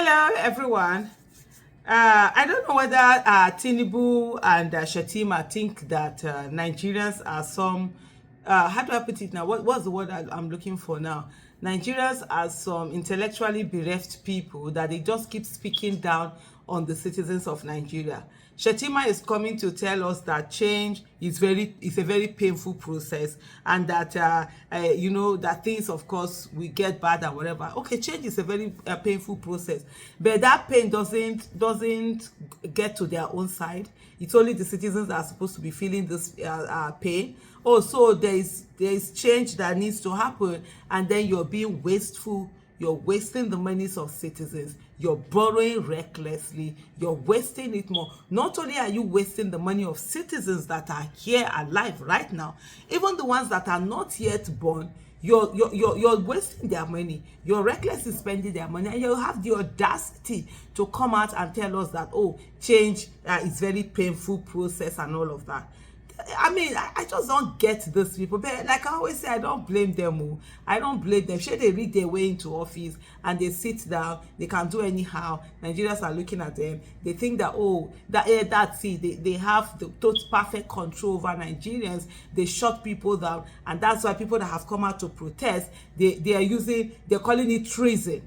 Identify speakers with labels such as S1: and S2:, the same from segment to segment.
S1: Hello, everyone. I don't know whether Tinubu and Shettima think that Nigerians are some, how do I put it now? What's the word I'm looking for now? Nigerians are some intellectually bereft people that they just keep speaking down on the citizens of Nigeria. Shettima is coming to tell us that change is a very painful process, and that that things, of course, we get bad and whatever. Okay, change is a very painful process, but that pain doesn't get to their own side. It's only the citizens that are supposed to be feeling this pain. Oh, so there is change that needs to happen, and then you're being wasteful. You're wasting the monies of citizens. You're borrowing recklessly. You're wasting it more. Not only are you wasting the money of citizens that are here alive right now, even the ones that are not yet born, you're wasting their money. You're reckless in spending their money, and you have the audacity to come out and tell us that, oh, change is very painful process and all of that. I mean, I just don't get these people. But like I always say, I don't blame them. Oh. I don't blame them. Sure, they read their way into office and they sit down. They can do anyhow. Nigerians are looking at them. They think that, oh, that's it. They have the total perfect control over Nigerians. They shut people down. And that's why people that have come out to protest, they're calling it treason.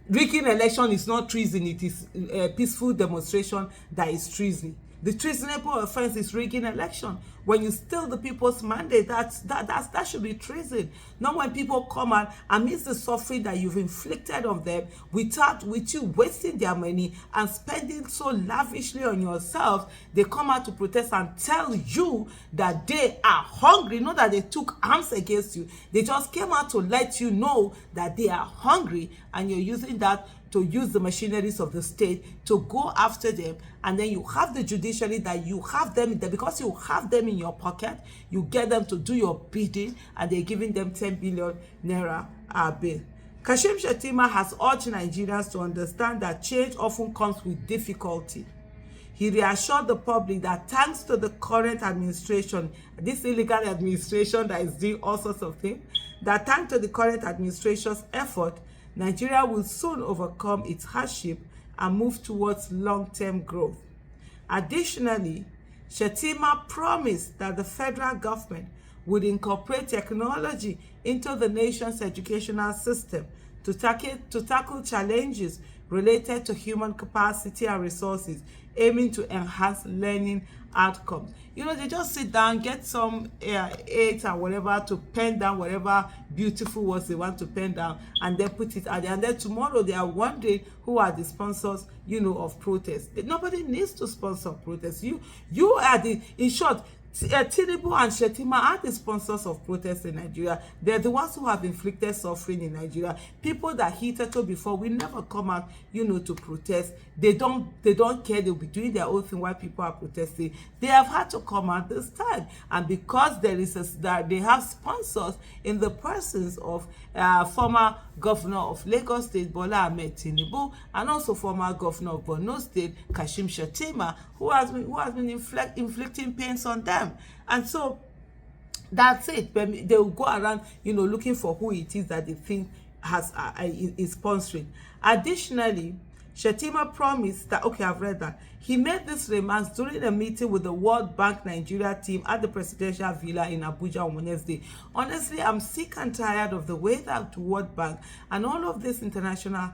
S1: Rigging election is not treason. It is a peaceful demonstration that is treason. The treasonable offense is rigging election. When you steal the people's mandate, that should be treason. Not when people come out amidst the suffering that you've inflicted on them, with you wasting their money and spending so lavishly on yourself, they come out to protest and tell you that they are hungry. Not that they took arms against you. They just came out to let you know that they are hungry, and you're using that to use the machineries of the state to go after them. And then you have the judiciary that you have them there, because you have them in your pocket. You get them to do your bidding, and they're giving them 10 billion naira bill. Kashim Shettima has urged Nigerians to understand that change often comes with difficulty. He reassured the public that thanks to the current administration, this illegal administration that is doing all sorts of things, that thanks to the current administration's effort, Nigeria will soon overcome its hardship and move towards long-term growth. Additionally, Shettima promised that the federal government would incorporate technology into the nation's educational system to tackle challenges related to human capacity and resources, aiming to enhance learning outcomes. You know, they just sit down, get some aids or whatever to pen down whatever beautiful words they want to pen down, and then put it out there. And then tomorrow they are wondering who are the sponsors, of protests. Nobody needs to sponsor protests. You are in short, Tinubu and Shettima are the sponsors of protests in Nigeria. They're the ones who have inflicted suffering in Nigeria. People that hitherto before will never come out, to protest. They don't care. They'll be doing their own thing while people are protesting. They have had to come out this time, and because they have sponsors in the persons of former governor of Lagos State, Bola Ahmed Tinubu, and also former governor of Borno State, Kashim Shettima, who has been inflicting pains on them. And so that's it. They will go around, looking for who it is that they think is sponsoring. Additionally, Shettima promised that, okay, I've read that. He made these remarks during a meeting with the World Bank Nigeria team at the presidential villa in Abuja on Wednesday. Honestly, I'm sick and tired of the way that the World Bank and all of these international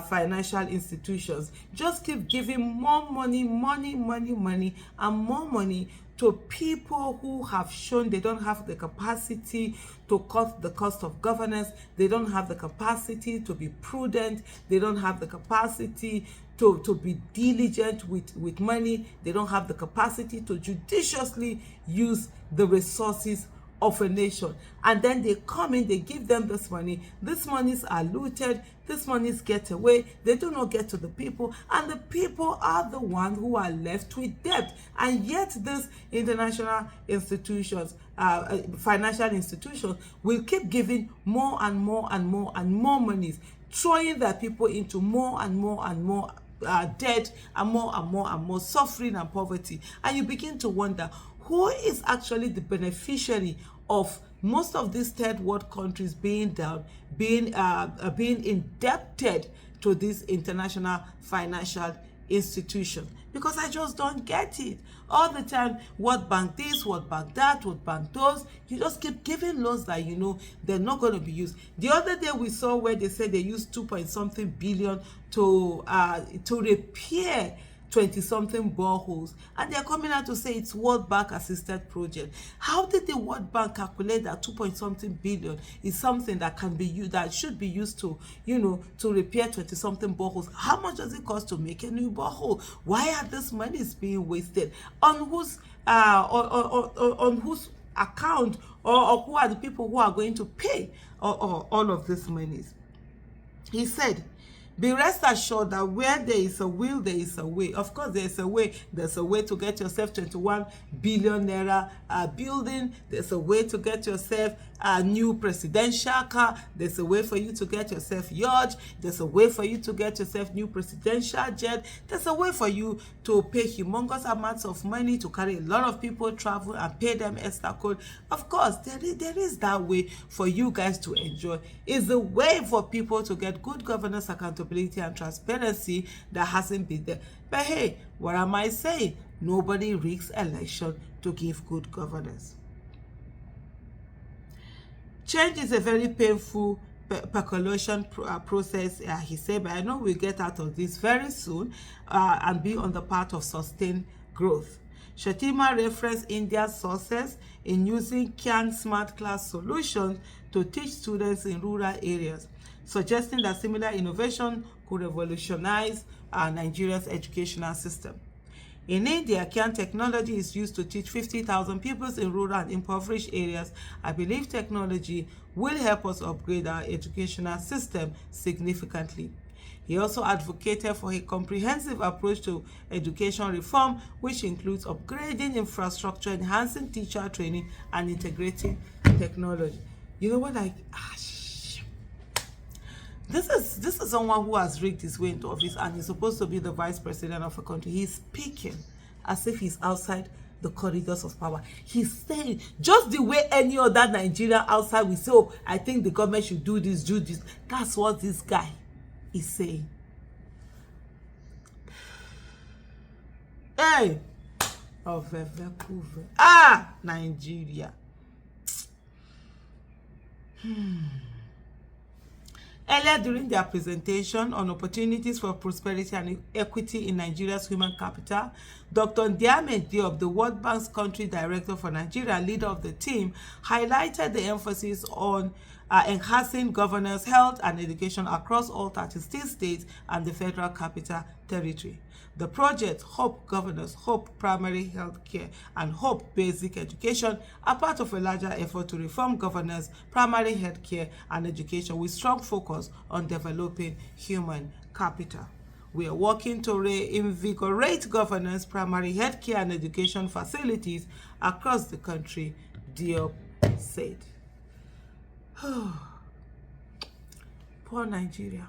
S1: financial institutions just keep giving more money, and more money to people who have shown they don't have the capacity to cut the cost of governance. They don't have the capacity to be prudent. They don't have the capacity to be diligent with money. They don't have the capacity to judiciously use the resources of a nation. And then they come in, they give them this money. These monies are looted. These monies get away. They do not get to the people. And the people are the ones who are left with debt. And yet these international institutions, financial institutions, will keep giving more and more monies, throwing their people into more and more debt, and more suffering and poverty. And you begin to wonder, who is actually the beneficiary of most of these third world countries being indebted to this international financial institution, because I just don't get it. All the time, what bank this, what bank that, what bank those, you just keep giving loans that you know they're not going to be used. The other day we saw where they said they used 2 point something billion to repair 20 something boreholes, and they're coming out to say it's World Bank assisted project. How did the World Bank calculate that 2 point something billion is something that can be used, that should be used to, you know, to repair 20 something boreholes? How much does it cost to make a new borehole? Why are this money being wasted? On whose on whose account, or who are the people who are going to pay all of these monies? He said, be rest assured that where there is a will, there is a way. Of course, there is a way. There's a way to get yourself 21 billion naira building. There's a way to get yourself a new presidential car. There's a way for you to get yourself yacht. There's a way for you to get yourself new presidential jet. There's a way for you to pay humongous amounts of money to carry a lot of people travel and pay them extra code. Of course, there is that way for you guys to enjoy. It's a way for people to get good governance, accountability, and transparency that hasn't been there. But hey, what am I saying? Nobody rigs election to give good governance. Change is a very painful percolation process, he said, but I know we'll get out of this very soon and be on the path of sustained growth. Shettima referenced India's success in using Khan smart class solutions to teach students in rural areas, suggesting that similar innovation could revolutionize Nigeria's educational system. In India, Khan technology is used to teach 50,000 pupils in rural and impoverished areas. I believe technology will help us upgrade our educational system significantly. He also advocated for a comprehensive approach to education reform, which includes upgrading infrastructure, enhancing teacher training, and integrating technology. You know what This is someone who has rigged his way into office and is supposed to be the vice president of a country. He's speaking as if he's outside the corridors of power. He's saying just the way any other Nigerian outside will say, oh, I think the government should do this, do this. That's what this guy is saying. Hey, Nigeria. Earlier during their presentation on opportunities for prosperity and equity in Nigeria's human capital, Dr. Ndiame Diop, the World Bank's country director for Nigeria, leader of the team, highlighted the emphasis on enhancing governance, health, and education across all 36 states and the Federal Capital Territory. The project Hope Governance, Hope Primary Health Care, and Hope Basic Education are part of a larger effort to reform governance, primary health care, and education with strong focus on developing human capital. We are working to reinvigorate governance, primary health care, and education facilities across the country, Diop said. Poor Nigeria.